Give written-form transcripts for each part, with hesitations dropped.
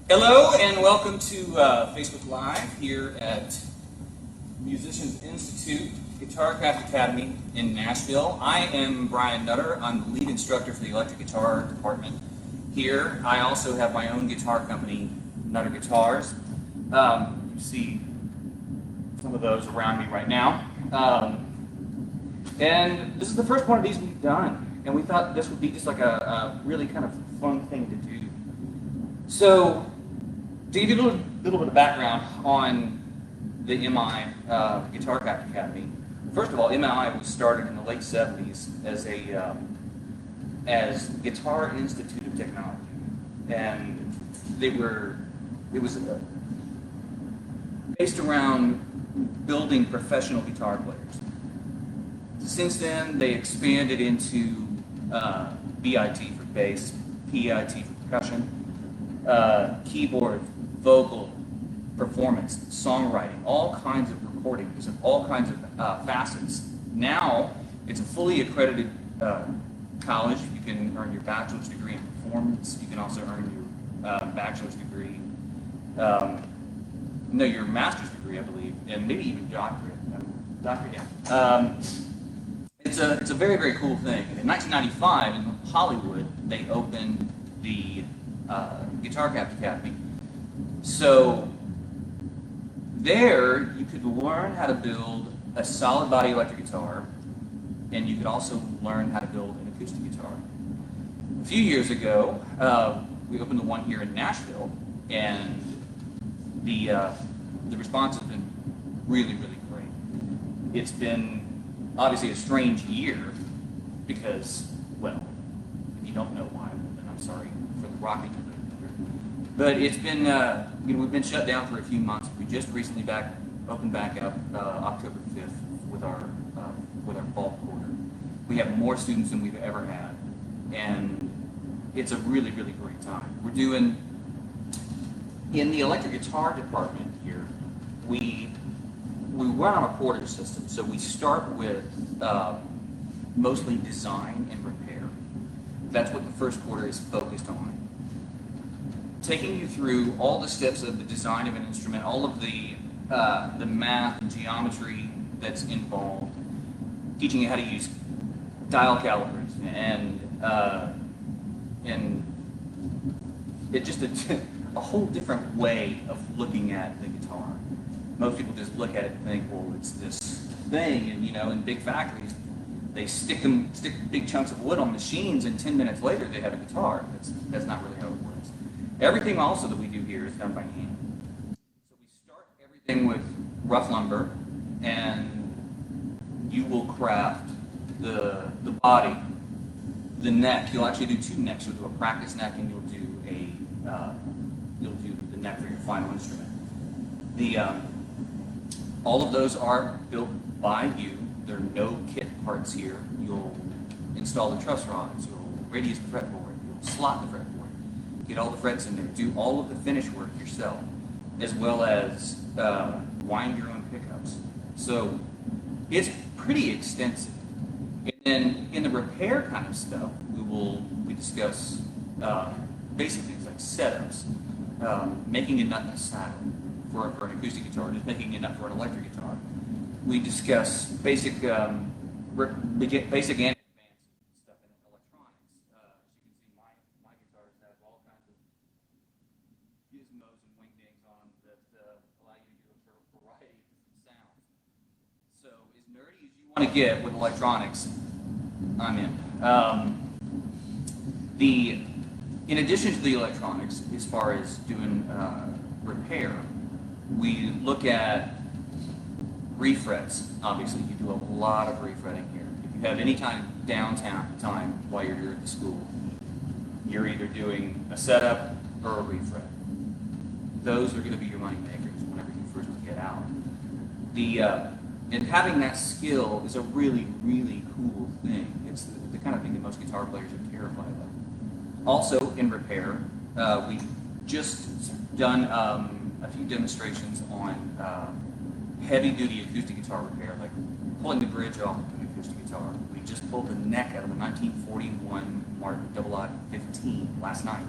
Hello and welcome to Facebook Live here at Musicians Institute Guitar Craft Academy in Nashville. I am Brian Nutter. I'm the lead instructor for the electric guitar department here. I also have my own guitar company, Nutter Guitars. You see some of those around me right now. And this is the first one of these we've done, and we thought this would be just like a really kind of fun thing to do. So, to give you a little bit of background on the MI Guitar Craft Academy, first of all, MI was started in the late 70s as Guitar Institute of Technology, and it was based around building professional guitar players. Since then, they expanded into BIT for bass, PIT for percussion, keyboard, vocal, performance, songwriting, all kinds of recordings and all kinds of facets. Now, it's a fully accredited college. You can earn your bachelor's degree in performance. You can also earn your bachelor's degree, your master's degree, I believe, and maybe even doctorate. Yeah. It's a very, very cool thing. In 1995, in Hollywood, they opened the Guitar Craft Academy. So there, you could learn how to build a solid body electric guitar, and you could also learn how to build an acoustic guitar. A few years ago, we opened the one here in Nashville, and the response has been really, really great. It's been obviously a strange year because, well, if you don't know why, then I'm sorry for the rocking of it. But it's been, we've been shut down for a few months. We just recently opened back up October 5th with our fall quarter. We have more students than we've ever had, and it's a really, really great time. We're doing, in the electric guitar department here, we run on a quarter system, so we start with mostly design and repair. That's what the first quarter is focused on. Taking you through all the steps of the design of an instrument, all of the math and geometry that's involved, teaching you how to use dial calipers and it's just a whole different way of looking at the guitar. Most people just look at it and think, well, it's this thing, and in big factories, they stick big chunks of wood on machines, and 10 minutes later they have a guitar. That's not really how it works. Everything also that we do here is done by hand. So we start everything with rough lumber, and you will craft the body, the neck. You'll actually do two necks. You'll do a practice neck, and you'll do the neck for your final instrument. All of those are built by you. There are no kit parts here. You'll install the truss rods. You'll radius the fretboard. You'll slot the fretboard. Get all the frets in there. Do all of the finish work yourself, as well as wind your own pickups. So it's pretty extensive. And then in the repair kind of stuff, we discuss basic things like setups, making a nut in a saddle for an acoustic guitar, just making a nut for an electric guitar. We discuss basic and advanced stuff in electronics. want to get with electronics, I'm in. In addition to the electronics, as far as doing repair, we look at refrets. Obviously, you do a lot of refretting here. If you have any downtime while you're here at the school, you're either doing a setup or a refret. Those are going to be your money makers whenever you first get out. And having that skill is a really, really cool thing. It's the kind of thing that most guitar players are terrified of. Also, in repair, we've just done a few demonstrations on heavy-duty acoustic guitar repair, like pulling the bridge off of an acoustic guitar. We just pulled the neck out of a 1941 Martin Double 15 last night.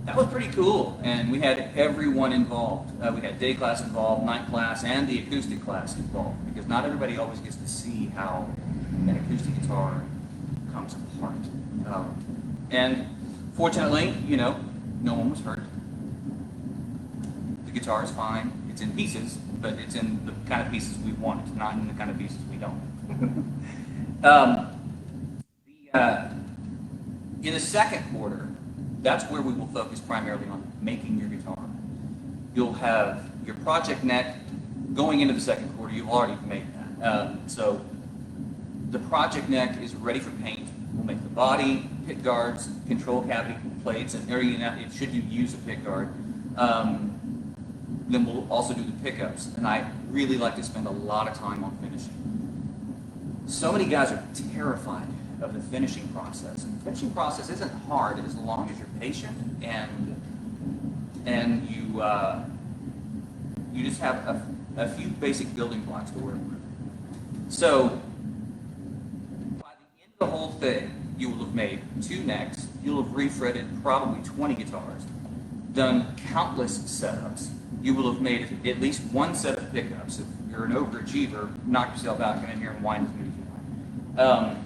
That was pretty cool, and we had everyone involved. We had day class involved, night class, and the acoustic class involved, because not everybody always gets to see how an acoustic guitar comes apart. And fortunately, no one was hurt. The guitar is fine. It's in pieces, but it's in the kind of pieces we want, not in the kind of pieces we don't. In the second quarter, that's where we will focus primarily on making your guitar. You'll have your project neck going into the second quarter. You've already made that. So the project neck is ready for paint. We'll make the body, pick guards, control cavity plates, and should you use a pick guard. Then we'll also do the pickups. And I really like to spend a lot of time on finishing. So many guys are terrified of the finishing process. And the finishing process isn't hard as long as you're patient and you just have a few basic building blocks to work with. So by the end of the whole thing, you will have made 2 necks, you'll have refretted probably 20 guitars, done countless setups. You will have made at least 1 set of pickups. If you're an overachiever, knock yourself out, come in here and whine as many as you want.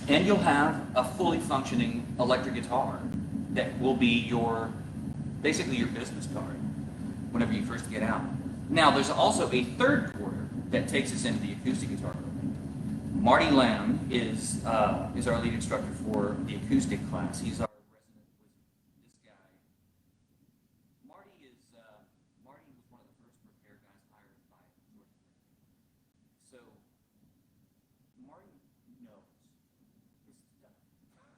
And you'll have a fully functioning electric guitar that will be basically your business card whenever you first get out. Now, there's also a third quarter that takes us into the acoustic guitar building. Marty Lamb is our lead instructor for the acoustic class. He's our resident wizard. This guy, Marty was one of the first repair guys hired by George. So Marty knows his stuff like a lot.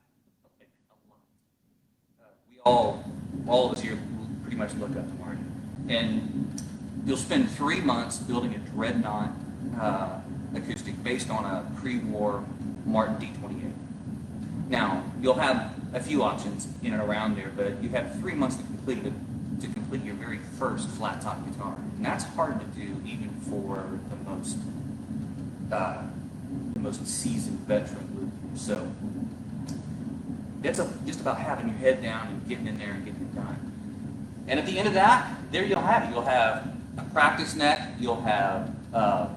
All of us here pretty much look up to Marty, and you'll spend 3 months building a dreadnought acoustic based on a pre-war Martin D28. Now, you'll have a few options in and around there, but you have 3 months to complete your very first flat top guitar. And that's hard to do even for the most seasoned veteran group. So it's just about having your head down and getting in there and getting it done. And at the end of that, there you'll have it. You'll have a practice neck, you'll have an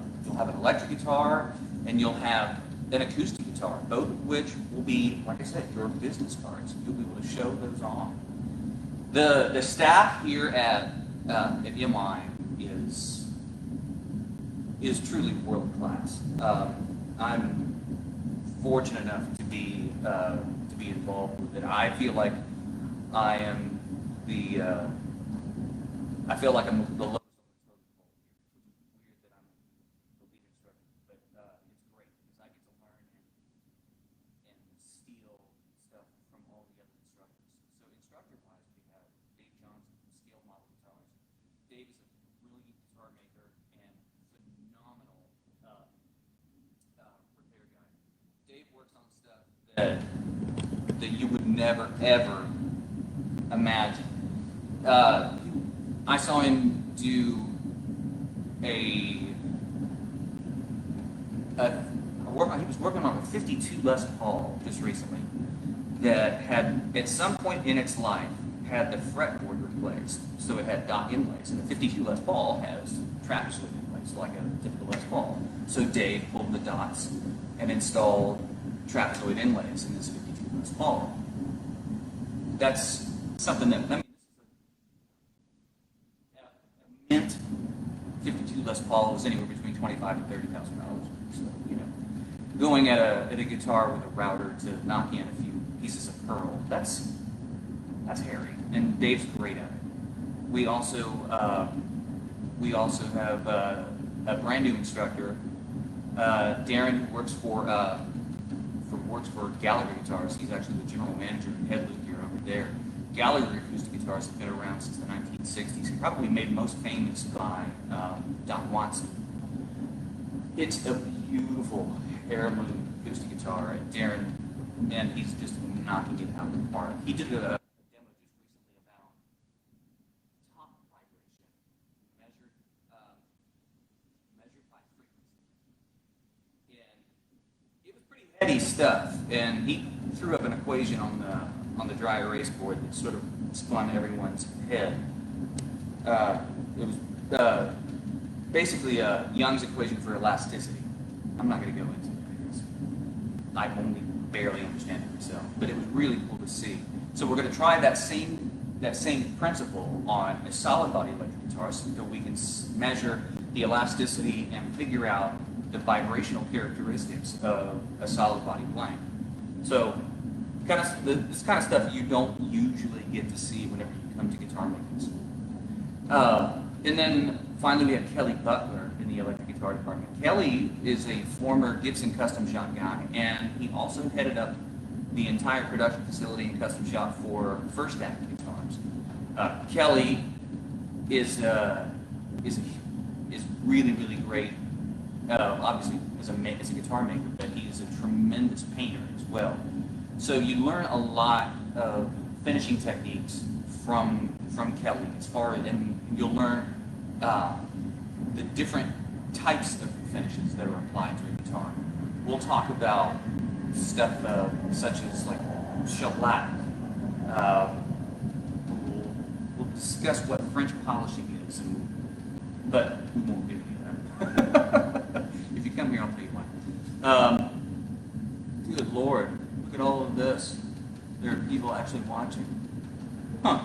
electric guitar, and you'll have an acoustic guitar, both of which will be, like I said, your business cards. You'll be able to show those on. The staff here at MI is truly world class. I'm fortunate enough to be involved with it. I feel like I'm the lowest. That you would never ever imagine. I saw him do he was working on a 52 Les Paul just recently that had at some point in its life had the fretboard replaced, so it had dot inlays, and the 52 Les Paul has trapezoid inlays like a typical Les Paul. So Dave pulled the dots and installed trapezoid inlays in this 52 Les Paul. That's something that, this is a mint 52 Les Paul is anywhere between $25,000 to $30,000. So, going at a guitar with a router to knock in a few pieces of pearl, that's hairy, and Dave's great at it. We also have a brand new instructor, Darren, who works for Gallagher Guitars. He's actually the general manager and head luthier over there. Gallagher acoustic guitars have been around since the 1960s. Probably made most famous by Don Watson. It's a beautiful heirloom acoustic guitar, and Darren, man, he's just knocking it out of the park. He did a demo just recently about top vibration measured by frequency, and it was pretty heady stuff. And he threw up an equation on the dry erase board that sort of spun everyone's head. It was basically Young's equation for elasticity. I'm not going to go into it because I only barely understand it myself, but it was really cool to see. So we're going to try that same principle on a solid body electric guitar so that we can measure the elasticity and figure out the vibrational characteristics of a solid body playing. So this kind of stuff you don't usually get to see whenever you come to guitar making school. And then finally we have Kelly Butler in the electric guitar department. Kelly is a former Gibson custom shop guy, and he also headed up the entire production facility and custom shop for First Act guitars. Kelly is really, really great. Obviously as a guitar maker, but he is a tremendous painter as well. So you learn a lot of finishing techniques from Kelly, and you'll learn the different types of finishes that are applied to a guitar. We'll talk about stuff such as like shellac. We'll discuss what French polishing is, but we won't do any of that. If you come here, I'll tell you why. Good Lord, look at all of this. There are people actually watching. Huh.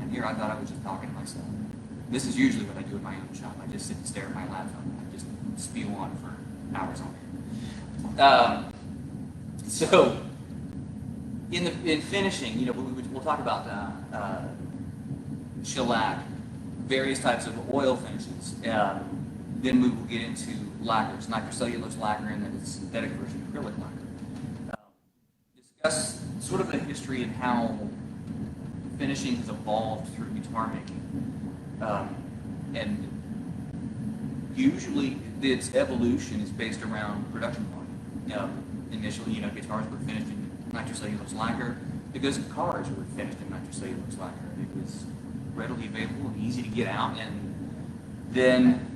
And here I thought I was just talking to myself. This is usually what I do in my own shop. I just sit and stare at my laptop. I just spew on for hours on end. So, in finishing, we'll talk about shellac, various types of oil finishes. Then we will get into lacquers, nitrocellulose lacquer, and then the synthetic version, acrylic lacquer. Discuss sort of the history and how finishing has evolved through guitar making. And usually its evolution is based around production volume. Initially, guitars were finished in nitrocellulose lacquer because cars were finished in nitrocellulose lacquer. It was readily available and easy to get out, and then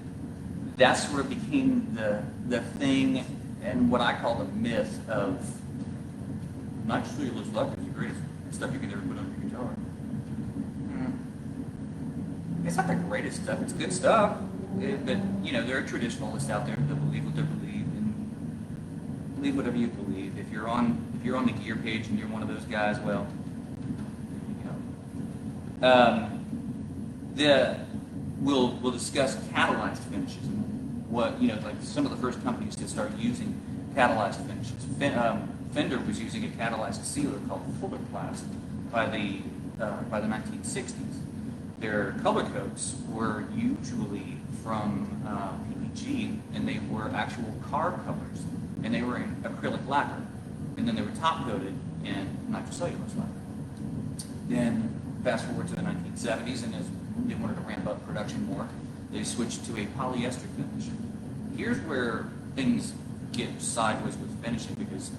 that sort of became the thing, and what I call the myth of nitrocellulose lacquer is the greatest stuff you can ever put on your guitar. It's not the greatest stuff. It's good stuff, but there are traditionalists out there that believe what they believe, and believe whatever you believe. If you're on the gear page and you're one of those guys, well, there you go. We'll discuss catalyzed finishes and what like some of the first companies to start using catalyzed finishes. Fender was using a catalyzed sealer called Fuller Plast by the 1960s. Their color coats were usually from PPG, and they were actual car colors, and they were in acrylic lacquer, and then they were top coated in nitrocellulose lacquer. Then fast forward to the 1970s, and as they wanted to ramp up production more, they switched to a polyester finish. Here's where things get sideways with finishing, because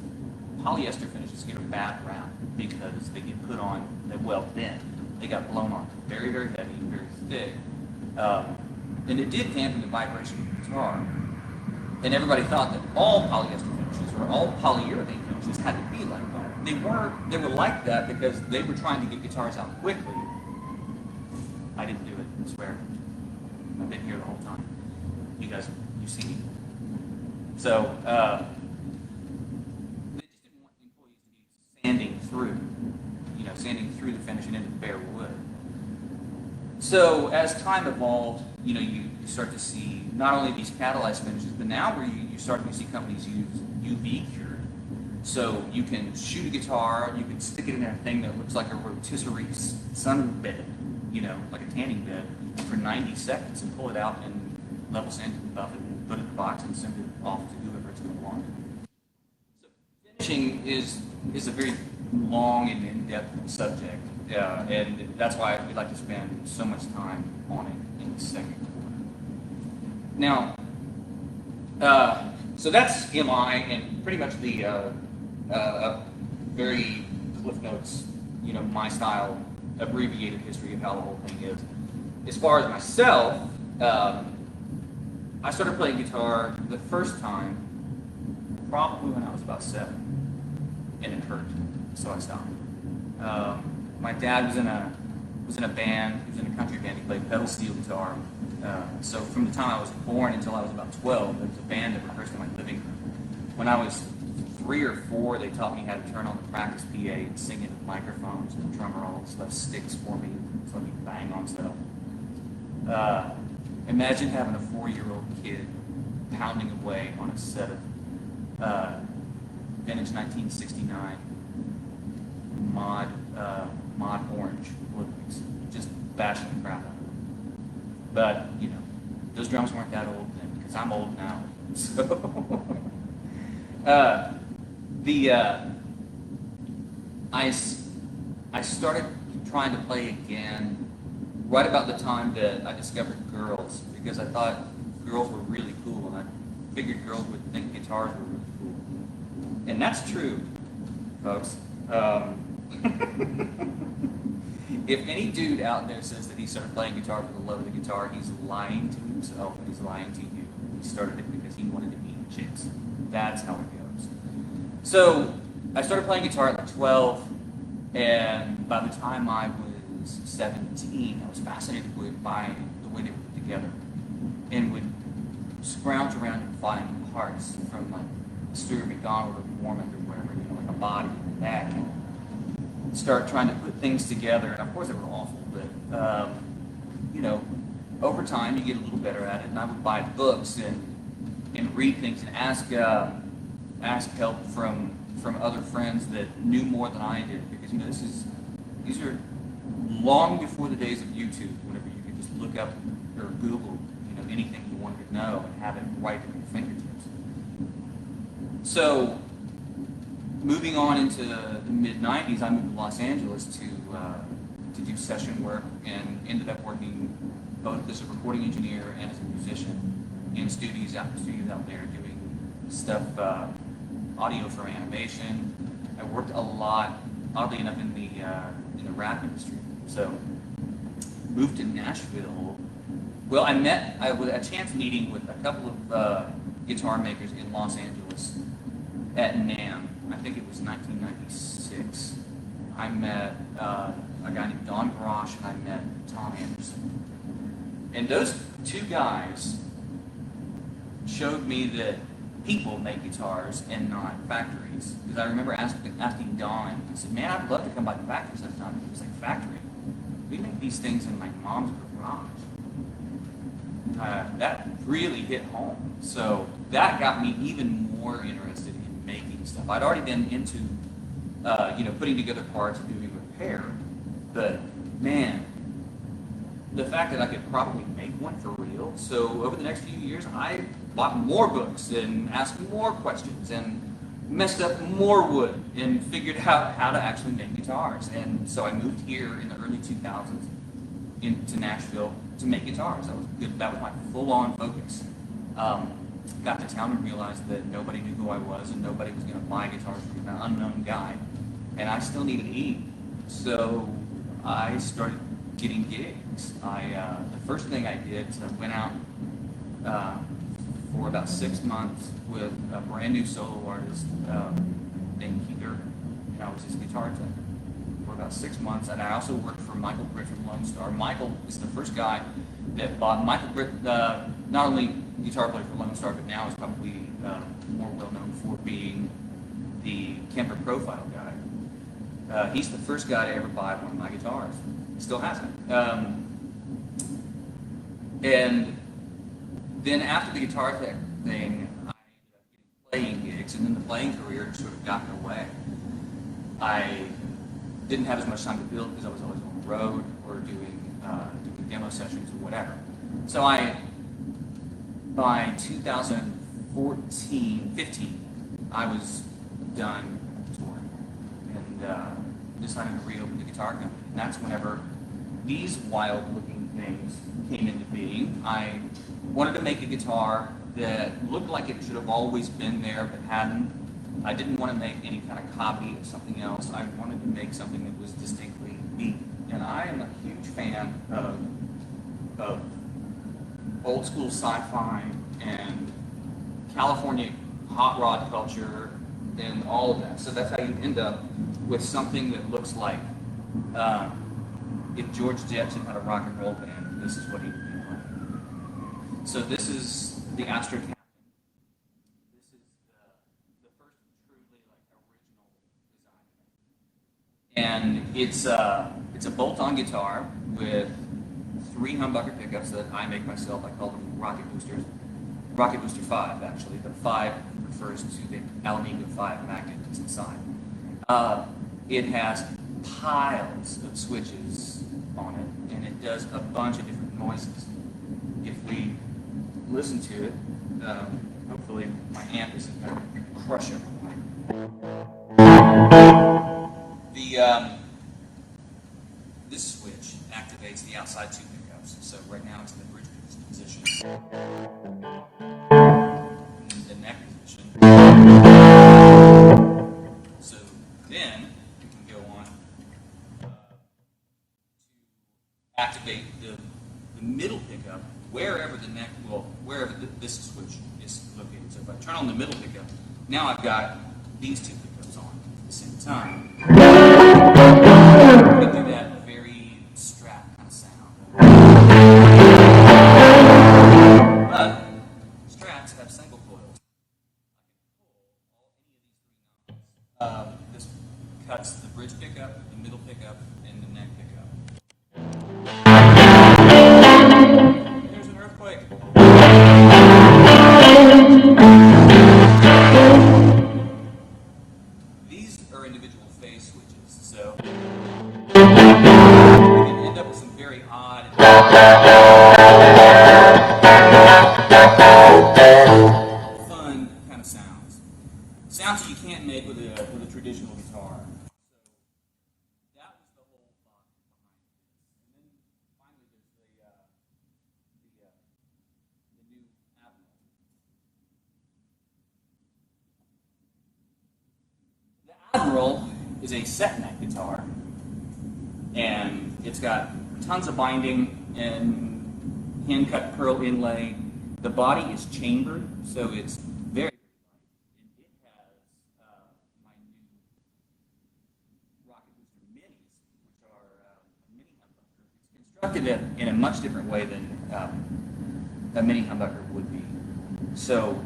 polyester finishes get a bad rap because they get put on, they got blown on. Very, very heavy, very thick. And it did dampen the vibration of the guitar. And everybody thought that all polyester finishes or all polyurethane finishes had to be like that. They were like that because they were trying to get guitars out quickly. I didn't do it, I swear. I've been here the whole time. You see me. So, they just didn't want employees to be sanding through the finish and into the bare wood. So as time evolved, you start to see not only these catalyzed finishes, but now where you start to see companies use UV cure. So you can shoot a guitar, you can stick it in a thing that looks like a rotisserie sunbed, like a tanning bed, for 90 seconds and pull it out and level sand it and buff it and put it in a box and send it off to whoever it's going to want. So finishing is a very long and in-depth subject, and that's why we like to spend so much time on it in the second quarter. Now, so that's MI and pretty much the very Cliff Notes, my style, abbreviated history of how the whole thing is. As far as myself, I started playing guitar the first time probably when I was about 7, and it hurt, so I stopped. My dad was in a band. He was in a country band. He played pedal steel guitar. So from the time I was born until I was about 12, there was a band that rehearsed in my living room. When I was 3 or 4, they taught me how to turn on the practice PA and sing it with microphones, and the drummer always left sticks for me, so let me bang on stuff. Imagine having a 4-year-old kid pounding away on a set of vintage 1969 mod orange Ludwigs, just bashing the crap out of them. But, those drums weren't that old then, because I'm old now. So, I started trying to play again right about the time that I discovered girls, because I thought girls were really cool, and I figured girls would think guitars were really cool. And that's true, folks. If any dude out there says that he started playing guitar for the love of the guitar, he's lying to himself and he's lying to you. He started it because he wanted to meet chicks. That's how it goes. So I started playing guitar at 12, and by the time I was 17, I was fascinated by the way they were put together, and would scrounge around and find parts from like Stuart McDonald or Mormon or whatever, like a body and a neck, and start trying to put things together. And of course they were awful, but over time you get a little better at it. And I would buy books and read things and ask help from other friends that knew more than I did, because these are long before the days of YouTube, whenever you could just look up or Google anything you wanted to know and have it right at your fingertips. So moving on into the mid-90s, I moved to Los Angeles to do session work, and ended up working both as a recording engineer and as a musician in studios out there doing stuff, audio for animation. I worked a lot, oddly enough, in the rap industry. So moved to Nashville. Well, I had a chance meeting with a couple of guitar makers in Los Angeles at NAMM. I think it was 1996. I met a guy named Don Brosh, and I met Tom Anderson. And those two guys showed me that people make guitars and not factories. Because I remember asking Don, I said, man, I'd love to come by the factory sometime. He was like, factory? We make these things in my mom's garage. That really hit home. So that got me even more interested in making stuff. I'd already been into, putting together parts and doing repair. But man, the fact that I could probably make one for real. So over the next few years, I bought more books and asked more questions and messed up more wood and figured out how to actually make guitars. And so I moved here in the early 2000s into Nashville to make guitars. That was my full-on focus. Got to town and realized that nobody knew who I was and nobody was going to buy guitars from an unknown guy. And I still needed to eat. So I started getting gigs. The first thing I did is I went out for about 6 months with a brand new solo artist named Keith Urban, and I was his guitar tech for about 6 months. And I also worked for Michael Britt from Lone Star. Michael is the first guy that bought Michael Britt, not only guitar player for Lone Star, but now is probably more well known for being the Kemper Profile guy. He's the first guy to ever buy one of my guitars. He still hasn't. And Then after the guitar tech thing, I ended up getting playing gigs, and then the playing career sort of got in the way. I didn't have as much time to build because I was always on the road or doing demo sessions or whatever. So by 15, I was done touring and decided to reopen the guitar company. And that's whenever these wild-looking things came into being. I wanted to make a guitar that looked like it should have always been there but hadn't. I didn't want to make any kind of copy of something else. I wanted to make something that was distinctly me. And I am a huge fan of old school sci-fi and California hot rod culture and all of that. So that's how you end up with something that looks like if George Jetson had a rock and roll band, this is what he would be like. So this is the Astro Captain. This is the first truly like original design. And it's a bolt-on guitar with 3 humbucker pickups that I make myself. I call them rocket boosters. Rocket Booster 5, actually. The 5 refers to the Alamigo 5 magnet that's inside. It has piles of switches on it, and it does a bunch of different noises. If we listen to it, hopefully my amp isn't going to crush everyone. This switch activates the outside 2 pickups. So right now it's in the bridge position. The neck position. So then we can go on to activate the middle pickup wherever this switch is located. So if I turn on the middle pickup, now I've got these 2 pickups on at the same time. We do that very Strat kind of sound. But Strats have single coils. I can pull all any of these 3 knobs. This cuts the bridge pickup, the middle pickup, and the neck pickup. There's an earthquake. These are individual phase switches, so we can end up with some very odd fun kind of sounds. Sounds that you can't make with a traditional guitar. So that was the whole thought behind it. And then finally there's the new Admiral. The Admiral is a set neck guitar, and it's got tons of binding and hand-cut pearl inlay. The body is chambered, so it's very light. And it has my new Rocket Booster Minis, which are mini humbucker. It's constructed in a much different way than a mini humbucker would be. So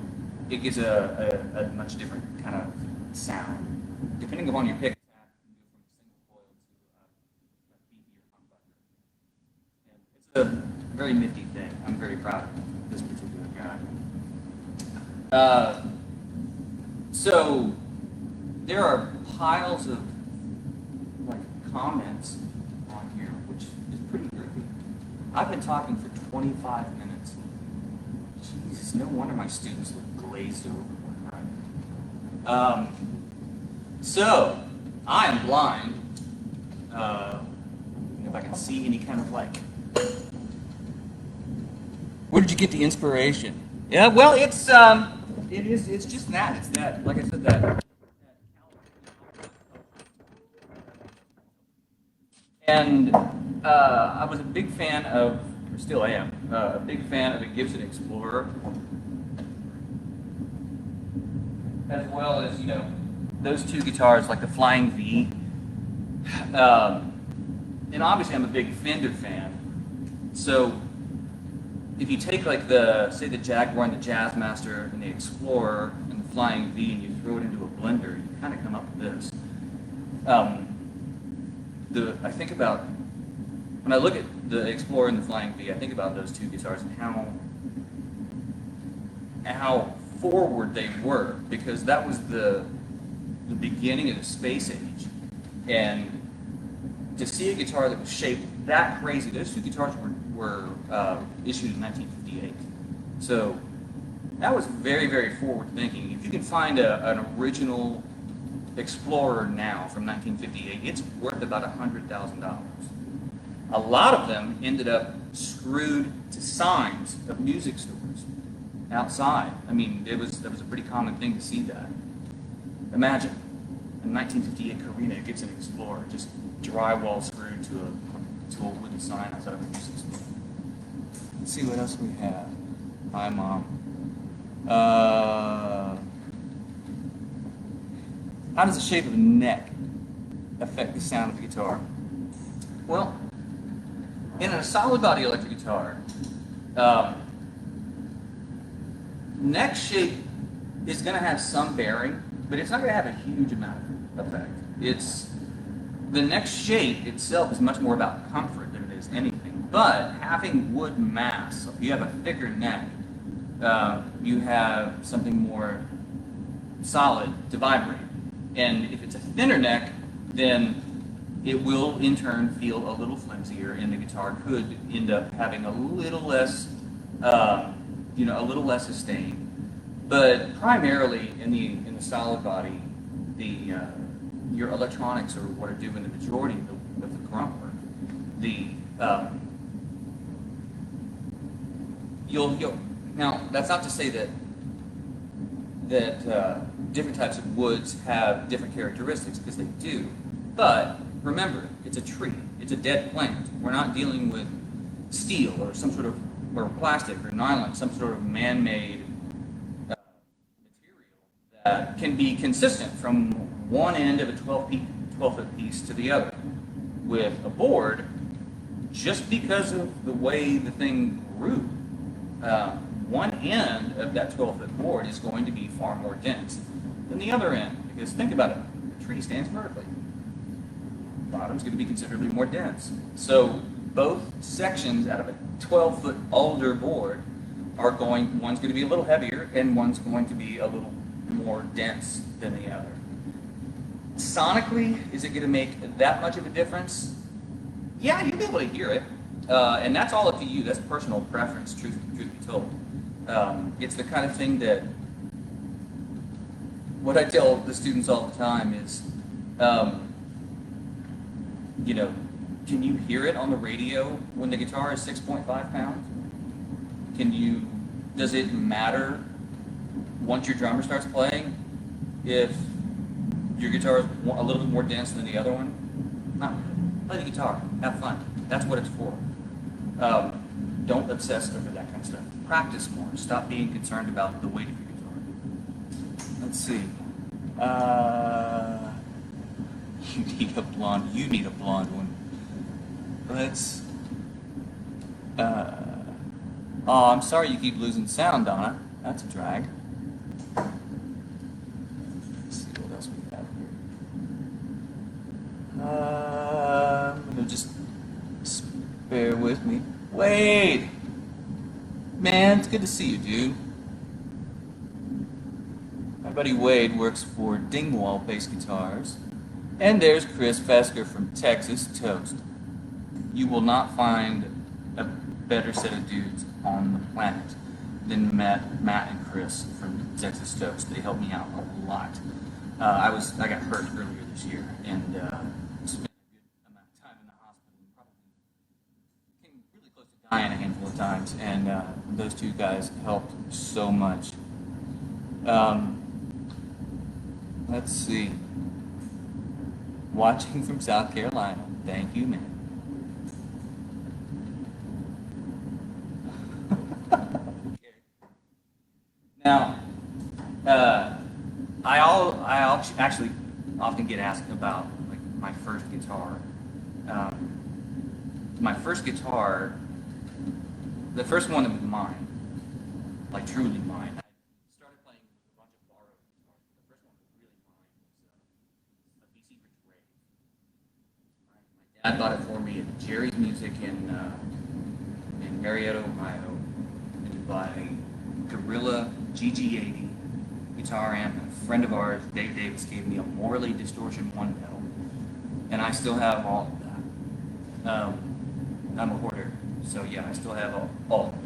it gives a much different kind of sound. Depending upon your pick, you can go from a single coil to a beefier humbucker. And it's a very nifty thing. I'm very proud of this particular guy. So there are piles of comments on here, which is pretty groovy. I've been talking for 25 minutes. Jesus, no wonder my students look glazed over. So I am blind. If I can see any kind of where did you get the inspiration? Yeah, well, it's just that. It's that, like I said, that. And I was a big fan of, or still am, a big fan of the Gibson Explorer, as well as those 2 guitars, like the Flying V. And obviously, I'm a big Fender fan. So if you take say the Jaguar and the Jazzmaster and the Explorer and the Flying V and you throw it into a blender, you kind of come up with this. I think about, when I look at the Explorer and the Flying V, I think about those 2 guitars and how forward they were, because that was the beginning of the space age. And to see a guitar that was shaped that crazy, those two guitars were issued in 1958. So that was very, very forward thinking. If you can find an original Explorer now from 1958, it's worth about $100,000. A lot of them ended up screwed to signs of music stores outside. I mean, that was a pretty common thing to see that. Imagine a 1958 Carina gets an Explorer, just drywall screwed to a wooden sign outside of a music store. Let's see what else we have. Hi, Mom. How does the shape of the neck affect the sound of the guitar? Well, in a solid body electric guitar, neck shape is going to have some bearing, but it's not going to have a huge amount of effect. The neck shape itself is much more about comfort than it is anything. But having wood mass, if you have a thicker neck, you have something more solid to vibrate. And if it's a thinner neck, then it will in turn feel a little flimsier, and the guitar could end up having a little less, a little less sustain. But primarily in the solid body, your electronics are what are doing the majority of the grunt work. Now that's not to say that different types of woods have different characteristics, because they do. But remember, it's a tree. It's a dead plant. We're not dealing with steel or or plastic or nylon, some sort of man-made material that can be consistent from one end of a 12-foot piece to the other. With a board, just because of the way the thing grew, one end of that 12-foot board is going to be far more dense than the other end. Because think about it, the tree stands vertically. The bottom's going to be considerably more dense. So both sections out of a 12-foot alder board one's going to be a little heavier and one's going to be a little more dense than the other. Sonically, is it going to make that much of a difference? Yeah, you'll be able to hear it. And that's all up to you. That's personal preference, truth be told. It's the kind of thing that what I tell the students all the time is, can you hear it on the radio when the guitar is 6.5 pounds? Does it matter once your drummer starts playing if your guitar is a little bit more dense than the other one? No. Play the guitar. Have fun. That's what it's for. Don't obsess over that kind of stuff. Practice more. Stop being concerned about the weight of your guitar. Let's see. You need a blonde one. I'm sorry you keep losing sound, Donna. That's a drag. Let's see what else we have here. Just bear with me. Wade! Man, it's good to see you, dude. My buddy Wade works for Dingwall Bass Guitars. And there's Chris Fesker from Texas Toast. You will not find a better set of dudes on the planet than Matt and Chris from Texas Toast. They helped me out a lot. I got hurt earlier this year and spent a good amount of time in the hospital and probably came really close to dying a handful of times, and those two guys helped so much. Let's see. Watching from South Carolina. Thank you, man. Now, I actually often get asked about like my first guitar. My first guitar, the first one that was mine, like truly mine. I started playing a bunch of borrowed guitars. The first one was really mine. It was a BC Rich Ray. My dad bought it for me at Jerry's Music in Marietta, Ohio, by Gorilla GG80 guitar amp. A friend of ours, Dave Davis, gave me a Morley Distortion 1 pedal, and I still have all of that. I'm a hoarder, so yeah, I still have all of it.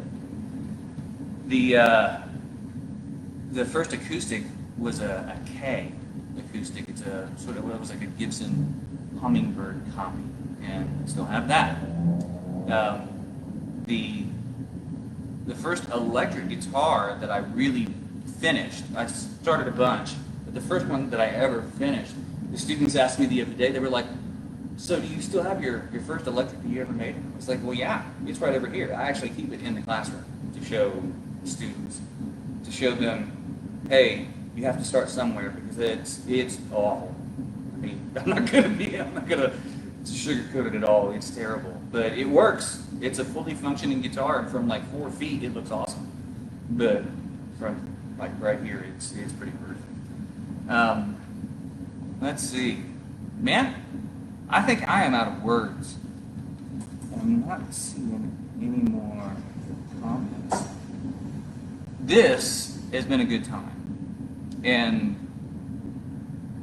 The first acoustic was a K acoustic. It's a sort of, well, it was like a Gibson Hummingbird copy, and I still have that. The first electric guitar that I really finished, I started a bunch, but the first one that I ever finished, the students asked me the other day, they were like, so do you still have your first electric that you ever made? I was like, well, yeah, it's right over here. I actually keep it in the classroom to show students, to show them, hey, you have to start somewhere because it's awful. I mean, I'm not gonna sugarcoat it at all. It's terrible, but it works. It's a fully functioning guitar, and from like 4 feet, it looks awesome. But from like right here, it's pretty brutal. Let's see, man. I think I am out of words. I'm not seeing any more comments. This has been a good time, and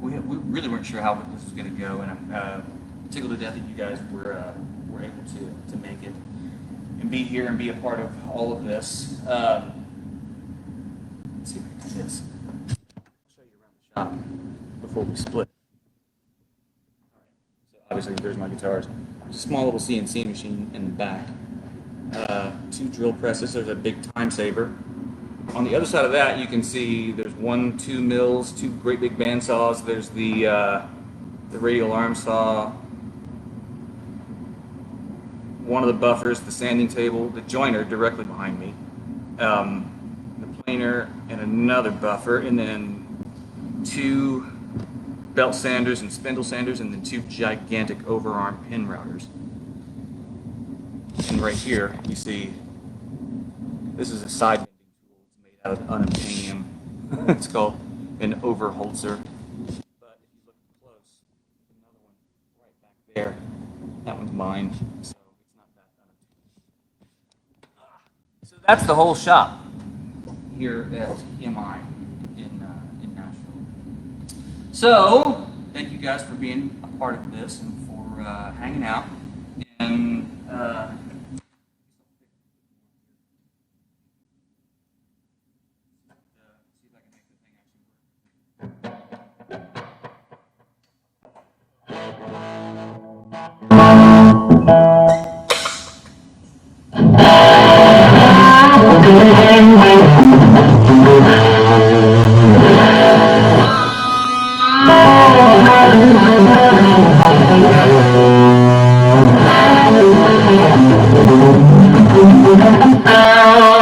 we really weren't sure how this was going to go, and I'm tickled to death that you guys were able to make it and be here and be a part of all of this. Let's see if I can do this. I'll show you around the shop before we split. Obviously, there's my guitars. There's a small little CNC machine in the back. 2 drill presses. There's a big time saver. On the other side of that, you can see there's 2 mills, 2 great big band saws. There's the radial arm saw, one of the buffers, the sanding table, the joiner directly behind me, the planer, and another buffer, and then 2 belt sanders and spindle sanders, and then 2 gigantic overarm pin routers. And right here, you see, this is a side bending tool. It's made out of unobtainium. It's called an overholzer. But if you look close, another one right back there. That one's mine, so it's not that unobtainium. So that's the whole shop here at MI in Nashville. So, thank you guys for being a part of this and for hanging out. And see if I can make the thing actually work.